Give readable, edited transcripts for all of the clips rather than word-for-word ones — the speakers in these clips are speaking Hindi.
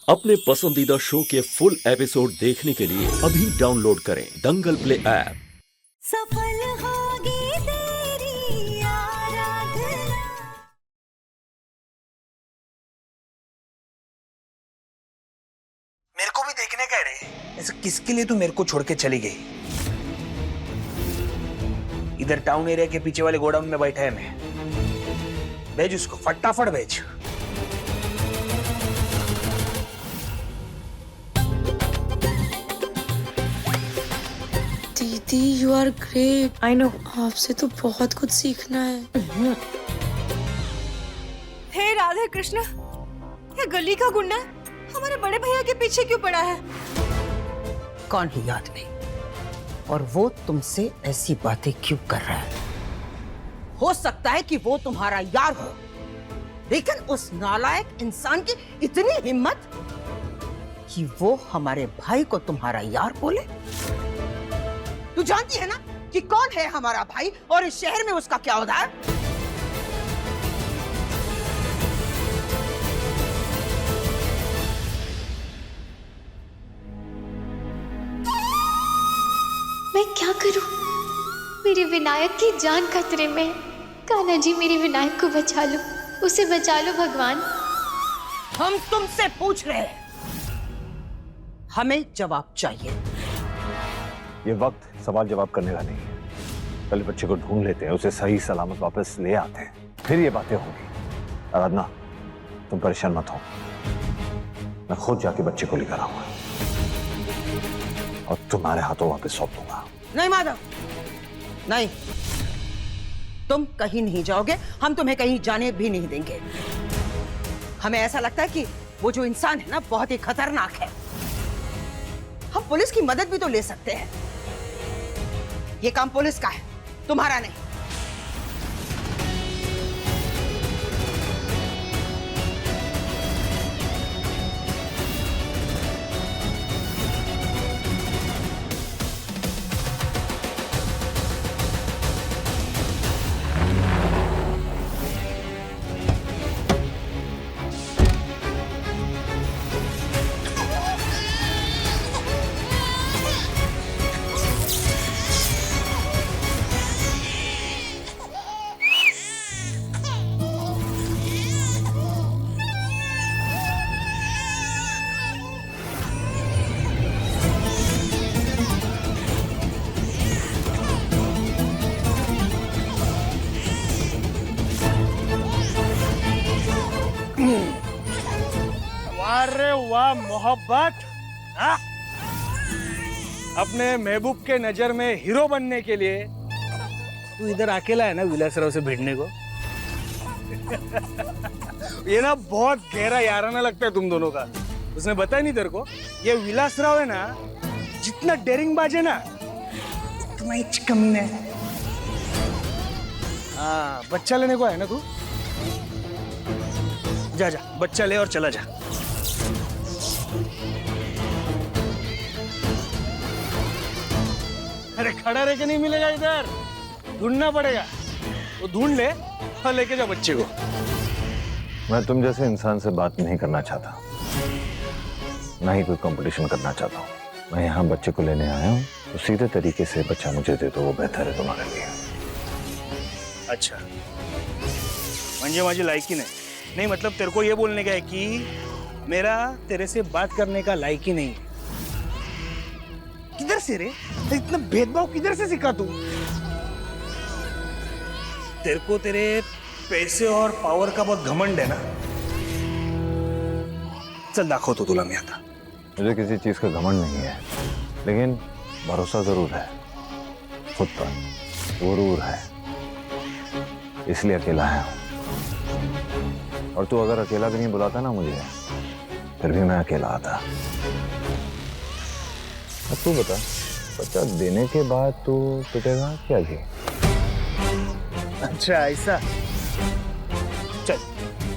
अपने पसंदीदा शो के फुल एपिसोड देखने के लिए अभी डाउनलोड करें दंगल प्ले ऐप। सफल होगी तेरी आराधना। मेरे को भी देखने का है रे। ऐसा किसके लिए तू मेरे को छोड़ के चली गई? इधर टाउन एरिया के पीछे वाले गोडाउन में बैठा है मैं। भेज उसको, फटाफट भेज। दीदी you are great. I know, आपसे तो बहुत कुछ सीखना है। हे राधे कृष्ण, ये गली का गुंडा हमारे बड़े भैया के पीछे क्यों पड़ा है? कौन ही याद नहीं, और वो तुमसे ऐसी बातें क्यों कर रहा है? हो सकता है कि वो तुम्हारा यार हो, लेकिन उस नालायक इंसान की इतनी हिम्मत कि वो हमारे भाई को तुम्हारा यार बोले। तू जानती है ना कि कौन है हमारा भाई और इस शहर में उसका क्या होता है? मैं क्या करूं? मेरे विनायक की जान खतरे में है। कान्हा जी, मेरे विनायक को बचा लो, उसे बचा लो भगवान। हम तुमसे पूछ रहे हैं, हमें जवाब चाहिए। ये वक्त सवाल जवाब करने का नहीं है। पहले बच्चे को ढूंढ लेते हैं, उसे सही सलामत वापस ले आते हैं, फिर ये बातें होंगी। आराधना, तुम परेशान मत हो, मैं खुद जाके बच्चे को लेकर आऊंगा और तुम्हारे हाथों वापस सौंप दूंगा। नहीं माधव, नहीं, तुम कहीं नहीं जाओगे, हम तुम्हें कहीं जाने भी नहीं देंगे। हमें ऐसा लगता है कि वो जो इंसान है ना, बहुत ही खतरनाक है। हम पुलिस की मदद भी तो ले सकते हैं। ये काम पुलिस का है, तुम्हारा नहीं। अरे वाह मोहब्बत, हाँ? अपने महबूब के नजर में हीरो बनने के लिए तू इधर अकेला है ना विलासराव से भिड़ने को। ये ना बहुत गहरा याराना लगता है तुम दोनों का। उसने बताया नहीं तेरे को? ये विलासराव है ना, जितना डेरिंग बाज है ना, उतना ही चिकमीना है। हाँ, बच्चा लेने को है ना तू? जा जा, बच्चा ले और चला जा। अरे खड़ा रह के नहीं मिलेगा, इधर ढूंढना पड़ेगा। वो ढूंढ ले और लेके जा बच्चे को। मैं तुम जैसे इंसान से बात नहीं करना चाहता, ना ही कोई कंपटीशन करना चाहता हूँ। मैं यहाँ बच्चे को लेने आया हूँ, तो सीधे तरीके से बच्चा मुझे दे दो, वो बेहतर है तुम्हारे लिए। अच्छा, म्हणजे माझी लायकी नहीं मतलब तेरे को ये बोलने का है कि मेरा तेरे से बात करने का लायकी नहीं है। किधर से रे? इतना भेदभाव किधर से सीखा तू? तेरे को तेरे पैसे और पावर का बहुत घमंड है ना? चल दाखवतो तुला मी आता। मुझे किसी चीज का घमंड नहीं है, लेकिन भरोसा जरूर है खुद पर, गुरूर है, इसलिए अकेला है। और तू अगर अकेला भी नहीं बुलाता ना मुझे, फिर भी मैं अकेला आता। अब तू बता, बच्चा देने के बाद तू पिटेगा क्या जी? अच्छा ऐसा, चल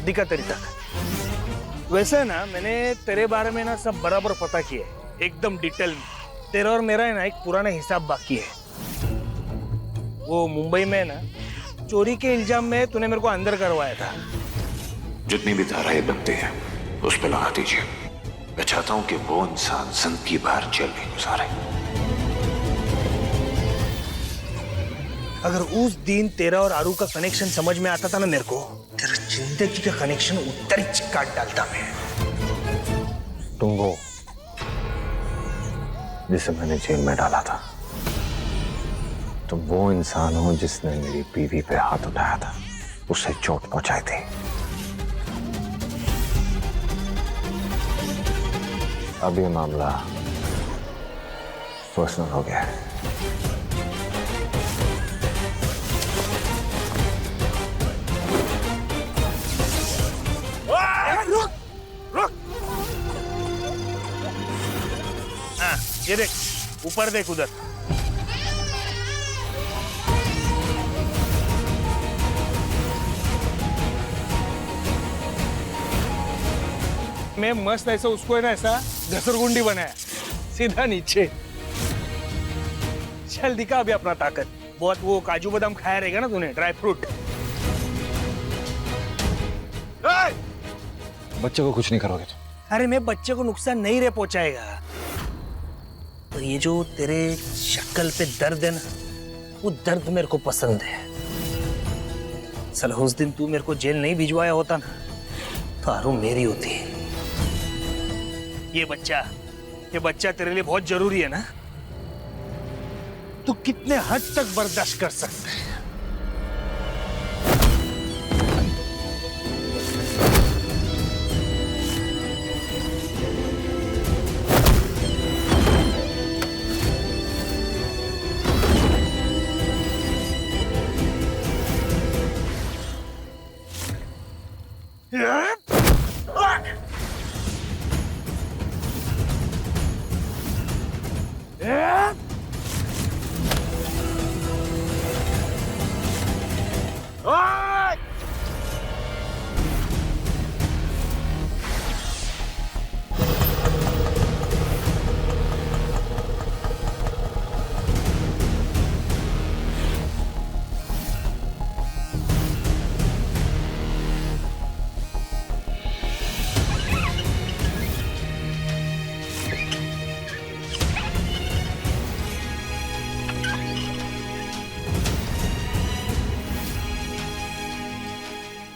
दिखा तेरी ताकत। वैसे ना मैंने तेरे बारे में ना सब बराबर पता किया है, एकदम डिटेल में। तेरा और मेरा है ना एक पुराना हिसाब बाकी है। वो मुंबई में ना चोरी के इल्जाम में तूने मेरे को अंदर करवाया था। जितनी भी धाराएं बनती हैं उस पे लगा दीजिए। मैं चाहता हूं कि वो इंसान जिंदगी भर जेल में गुजारे। अगर उस दिन तेरा और आरू का कनेक्शन समझ में आता था ना मेरे को, तेरा जिंदगी का कनेक्शन उधर ही काट डालता मैं। तुम वो जिसे मैंने जेल में डाला था, तुम वो इंसान हो जिसने मेरी बीवी पे हाथ उठाया था, उसे चोट पहुंचाई थी। अब ये मामला पर्सनल हो गया है। रुक रुक, हाँ ये देख, ऊपर देख उधर। मैं मस्त ऐसा उसको है ना ऐसा घसरगुंडी बनाया सीधा नीचे। चल दिखा अभी अपना ताकत। बहुत वो काजू बादाम खाया रहेगा ना तूने, ड्राई फ्रूट। बच्चे को कुछ नहीं करोगे तुम? अरे मैं बच्चे को नुकसान नहीं रे पहुंचाएगा। तो ये जो तेरे शक्ल पे दर्द है ना, वो दर्द मेरे को पसंद है। चल उस दिन तू मेरे को जेल नहीं भिजवाया होता ना, तो आरू मेरी होती। ये बच्चा तेरे लिए बहुत जरूरी है ना। तू कितने हद तक बर्दाश्त कर सकता है?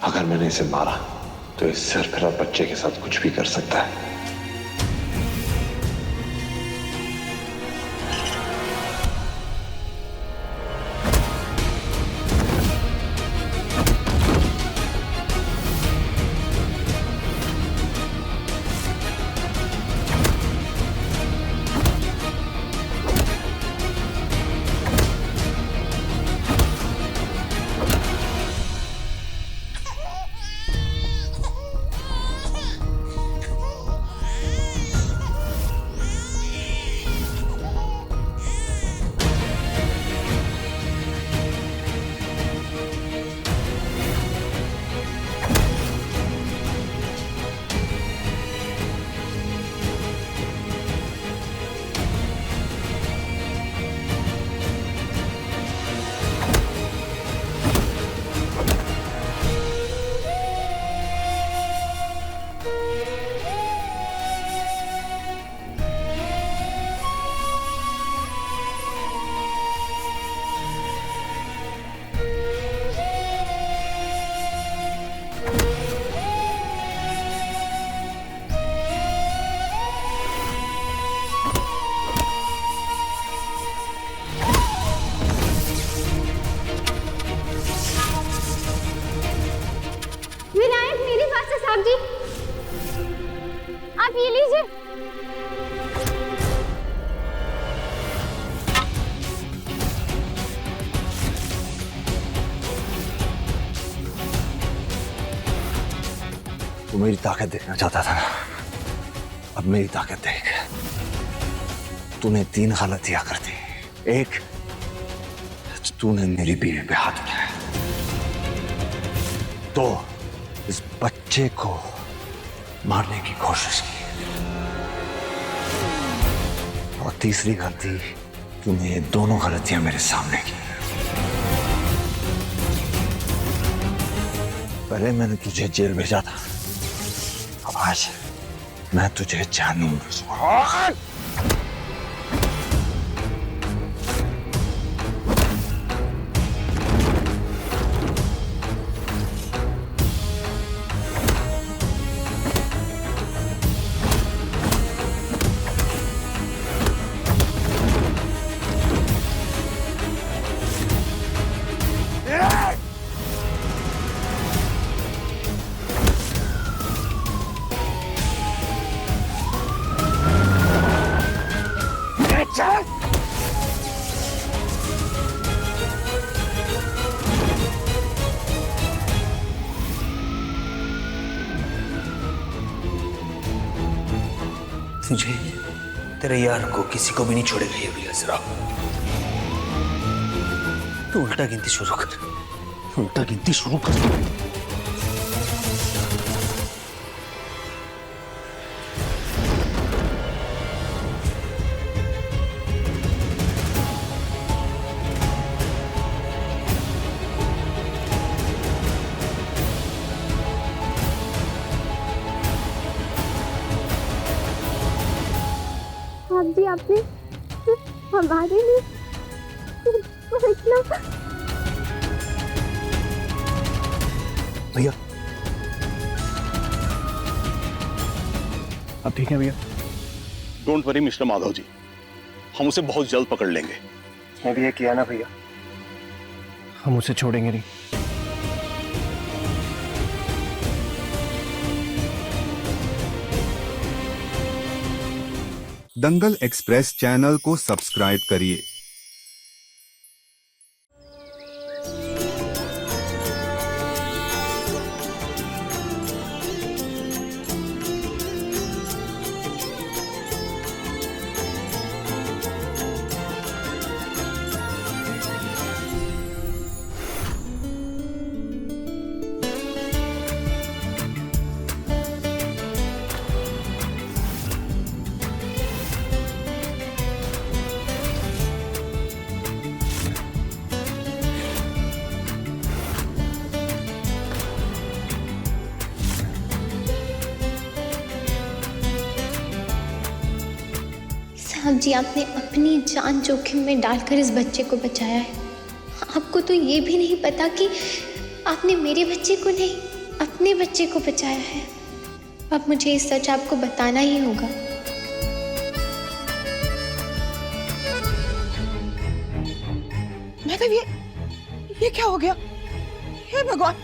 अगर मैंने इसे मारा तो इस सरफरा बच्चे के साथ कुछ भी कर सकता है। साहब जी, आप ये लीजिए। तू मेरी ताकत देखना चाहता था ना, अब मेरी ताकत देख। तूने 3 गलतियां कर दी। एक, तूने मेरी बीवी पे हाथ उठाया। 2, इस बच्चे को मारने की कोशिश की। और तीसरी गलती, तूने ये दोनों गलतियां मेरे सामने की। पहले मैंने तुझे जेल भेजा था, अब आज मैं तुझे जानूंगा। तुझे, तेरे यार को, किसी को भी नहीं छोड़ेगा ये भी असरा। तू उल्टा गिनती शुरू कर, उल्टा गिनती शुरू कर। आप भी आपने हमारे लिए इतना। भैया अब ठीक है भैया? Don't worry mister Madhav ji, हम उसे बहुत जल्द पकड़ लेंगे। मैं भी ये किया ना भैया, हम उसे छोड़ेंगे नहीं। दंगल एक्सप्रेस चैनल को सब्सक्राइब करिए। साहब जी, आपने अपनी जान जोखिम में डालकर इस बच्चे को बचाया है। आपको तो ये भी नहीं पता कि आपने मेरे बच्चे को नहीं, अपने बच्चे को बचाया है। अब मुझे ये सच आपको बताना ही होगा। मैडम, ये क्या हो गया? हे भगवान!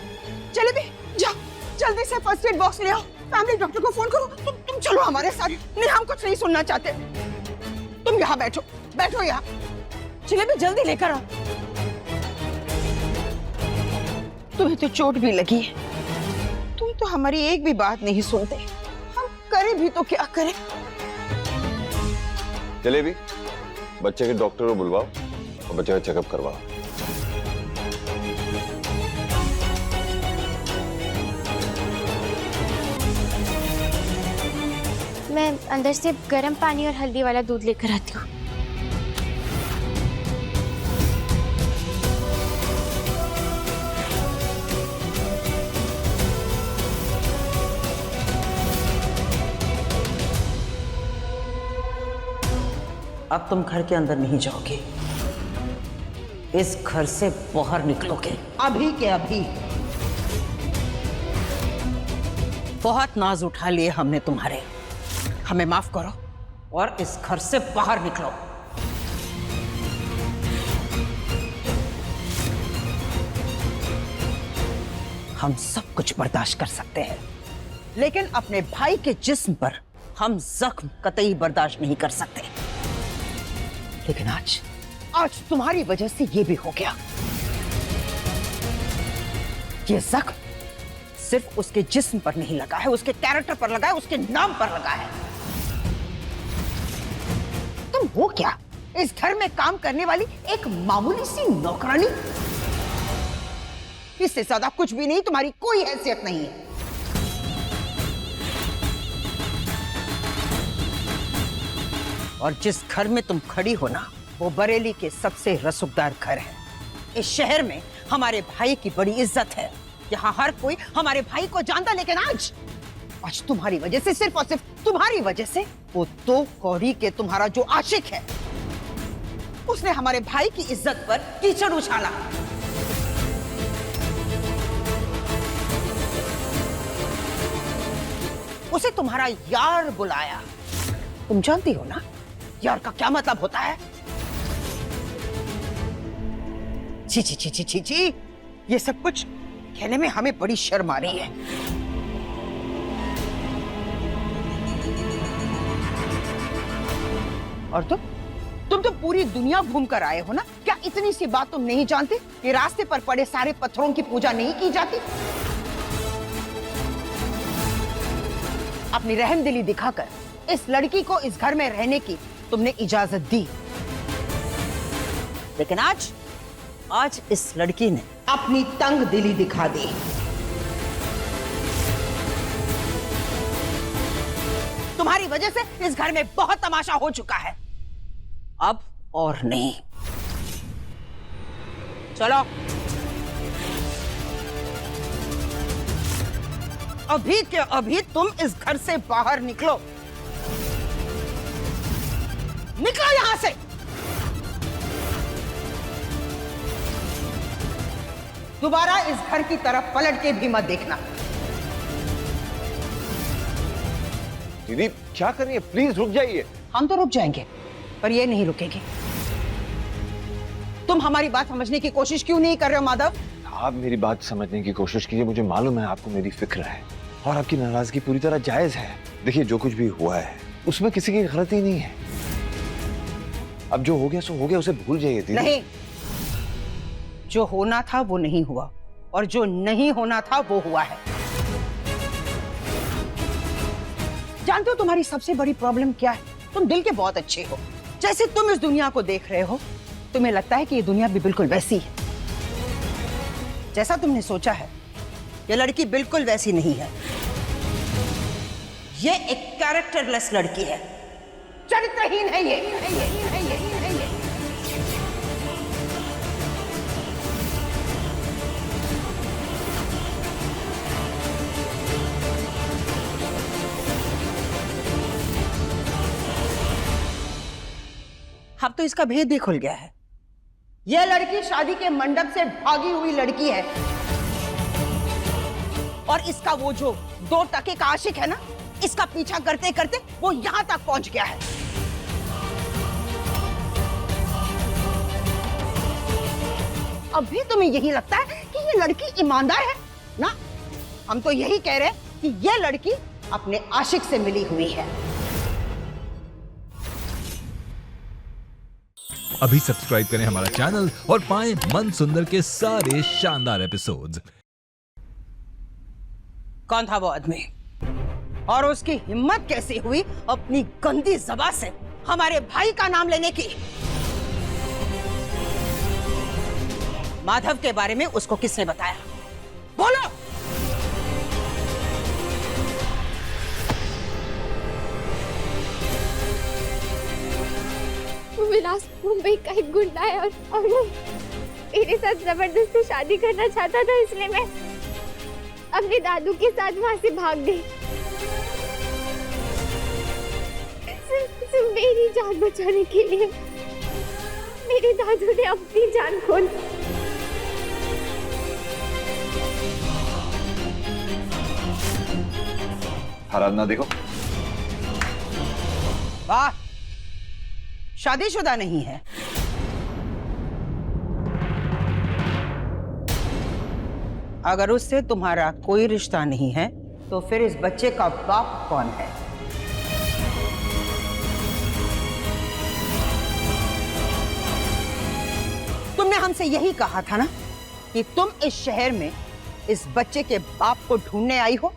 चले भी जाओ, जल्दी से फर्स्ट एड बॉक्स ले आओ, फैमिली डॉक्टर को फोन करो। तुम चलो हमारे साथ। नहीं, हम कुछ नहीं सुनना चाहते। तुम यहाँ बैठो, बैठो यहाँ। चले भी जल्दी लेकर आओ। तुम्हें तो चोट भी लगी है, तुम तो हमारी एक भी बात नहीं सुनते। हम करें भी तो क्या करें? चले भी बच्चे के डॉक्टर को बुलवाओ और बच्चे का चेकअप करवाओ। मैं अंदर से गर्म पानी और हल्दी वाला दूध लेकर आती हूँ। अब तुम घर के अंदर नहीं जाओगे, इस घर से बाहर निकलोगे अभी के अभी। बहुत नाज उठा लिए हमने तुम्हारे, हमें माफ करो और इस घर से बाहर निकलो। हम सब कुछ बर्दाश्त कर सकते हैं, लेकिन अपने भाई के जिस्म पर हम जख्म कतई बर्दाश्त नहीं कर सकते। लेकिन आज तुम्हारी वजह से ये भी हो गया। ये जख्म सिर्फ उसके जिस्म पर नहीं लगा है, उसके कैरेक्टर पर लगा है, उसके नाम पर लगा है। तुम हो क्या? इस घर में काम करने वाली एक मामूली सी नौकरानी। इससे ज्यादा कुछ भी नहीं, तुम्हारी कोई हैसियत नहीं है। और जिस घर में तुम खड़ी हो ना, वो बरेली के सबसे रसूखदार घर है। इस शहर में हमारे भाई की बड़ी इज्जत है, यहाँ हर कोई हमारे भाई को जानता। लेकिन आज तुम्हारी वजह से, सिर्फ और सिर्फ तुम्हारी वजह से, वो तो कौड़ी के तुम्हारा जो आशिक है, उसने हमारे भाई की इज्जत पर कीचड़ उछाला। उसे तुम्हारा यार बुलाया। तुम जानती हो ना यार का क्या मतलब होता है? छी छी छी छी छी छी, ये सब कुछ कहने में हमें बड़ी शर्म आ रही है। और तुम तो पूरी दुनिया घूम कर आए हो ना, क्या इतनी सी बात तुम नहीं जानते कि रास्ते पर पड़े सारे पत्थरों की पूजा नहीं की जाती? अपनी रहमदिली दिखाकर इस लड़की को इस घर में रहने की तुमने इजाजत दी, लेकिन आज इस लड़की ने अपनी तंग दिली दिखा दी। तुम्हारी वजह से इस घर में बहुत तमाशा हो चुका है, अब और नहीं। चलो अभी के अभी तुम इस घर से बाहर निकलो, निकलो यहां से। दोबारा इस घर की तरफ पलट के भी मत देखना। दीदी क्या कर रही है? प्लीज रुक जाइए। हम तो रुक जाएंगे, पर ये नहीं रुकेगी। तुम हमारी बात समझने की कोशिश क्यों नहीं कर रहे हो माधव? आप मेरी बात समझने की कोशिश कीजिए। मुझे मालूम है आपको मेरी फिक्र है और आपकी नाराजगी पूरी तरह जायज है। देखिए जो कुछ भी हुआ है उसमें किसी की गलती नहीं है। अब जो हो गया सो हो गया, उसे भूल जाइए दीदी। नहीं, जो होना था वो नहीं हुआ और जो नहीं होना था वो हुआ है। जानते हो तुम्हारी सबसे बड़ी प्रॉब्लम क्या है? तुम दिल के बहुत अच्छे हो। जैसे तुम इस दुनिया को देख रहे हो, तुम्हें लगता है कि ये दुनिया भी बिल्कुल वैसी है जैसा तुमने सोचा है। ये लड़की बिल्कुल वैसी नहीं है। ये एक कैरेक्टरलेस लड़की है, चरित्रहीन है ये। अब तो इसका भेद भी खुल गया है। यह लड़की शादी के मंडप से भागी हुई लड़की है और इसका वो जो 2 टके का आशिक है ना, इसका पीछा करते करते वो यहां तक पहुंच गया है। अभी तुम्हें यही लगता है कि ये लड़की ईमानदार है ना? हम तो यही कह रहे हैं कि ये लड़की अपने आशिक से मिली हुई है। अभी सब्सक्राइब करें हमारा चैनल और पाएं मन सुंदर के सारे शानदार एपिसोड्स। कौन था वो आदमी और उसकी हिम्मत कैसे हुई अपनी गंदी ज़बान से हमारे भाई का नाम लेने की? माधव के बारे में उसको किसने बताया? बोलो। विलास मुंबई का एक गुंडा है और वो मेरे साथ जबरदस्ती शादी करना चाहता था, इसलिए मैं अपने दादू के साथ वहां से भाग गई। सिर्फ मेरी जान बचाने के लिए मेरे दादू ने अपनी जान खो दी। आराधना देखो। वाह, शादीशुदा नहीं है। अगर उससे तुम्हारा कोई रिश्ता नहीं है तो फिर इस बच्चे का बाप कौन है? तुमने हमसे यही कहा था ना कि तुम इस शहर में इस बच्चे के बाप को ढूंढने आई हो।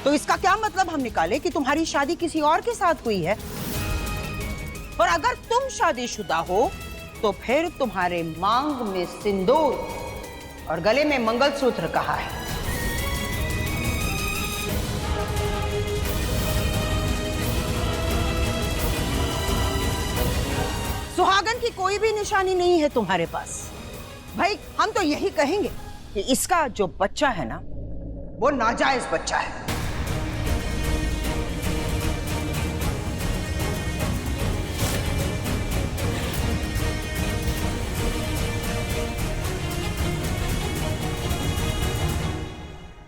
तो इसका क्या मतलब हम निकाले कि तुम्हारी शादी किसी और के साथ हुई है? और अगर तुम शादीशुदा हो तो फिर तुम्हारे मांग में सिंदूर और गले में मंगलसूत्र कहाँ है? सुहागन की कोई भी निशानी नहीं है तुम्हारे पास। भाई हम तो यही कहेंगे कि इसका जो बच्चा है ना, वो नाजायज बच्चा है।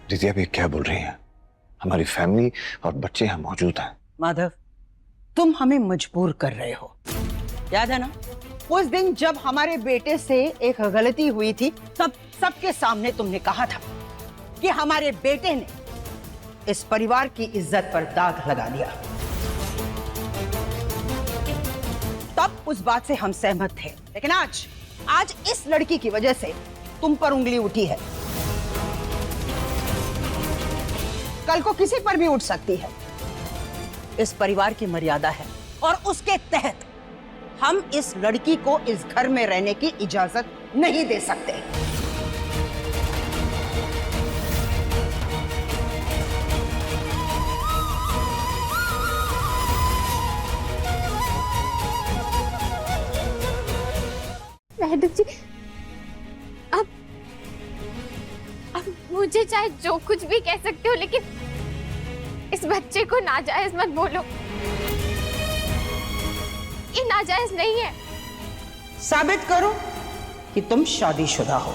दीदी आप ये क्या बोल रही हैं? हमारी फैमिली और बच्चे यहाँ मौजूद हैं। माधव, तुम हमें मजबूर कर रहे हो। याद है ना उस दिन जब हमारे बेटे से एक गलती हुई थी, तब सबके सामने तुमने कहा था कि हमारे बेटे ने इस परिवार की इज्जत पर दाग लगा दिया। तब उस बात से हम सहमत थे, लेकिन आज इस लड़की की वजह से तुम पर उंगली उठी है। कल को किसी पर भी उठ सकती है। इस परिवार की मर्यादा है और उसके तहत हम इस लड़की को इस घर में रहने की इजाजत नहीं दे सकते। मैडम जी, अब मुझे चाहे जो कुछ भी कह सकते हो, लेकिन इस बच्चे को नाजायज मत बोलो। ये नाजायज नहीं है। साबित करो कि तुम शादीशुदा हो।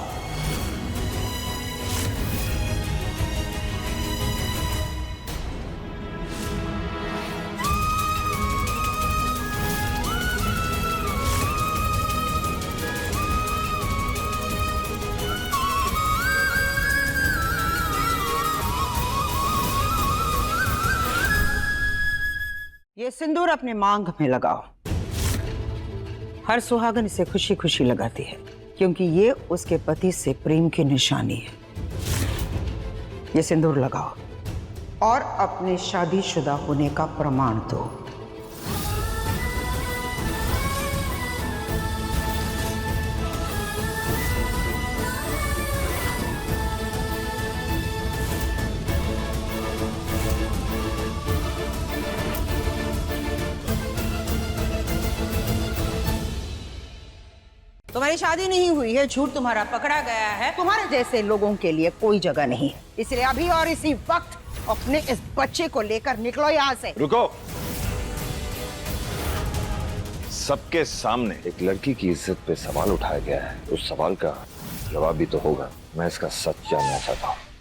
ये सिंदूर अपने मांग में लगाओ। हर सुहागन इसे खुशी खुशी लगाती है, क्योंकि ये उसके पति से प्रेम की निशानी है। ये सिंदूर लगाओ और अपने शादीशुदा होने का प्रमाण दो। तुम्हारी शादी नहीं हुई है, झूठ तुम्हारा पकड़ा गया है। तुम्हारे जैसे लोगों के लिए कोई जगह नहीं है, इसलिए अभी और इसी वक्त अपने इस बच्चे को लेकर निकलो यहाँ से। रुको, सबके सामने एक लड़की की इज्जत पे सवाल उठाया गया है। उस सवाल का जवाब भी तो होगा। मैं इसका सच जानना चाहता हूँ।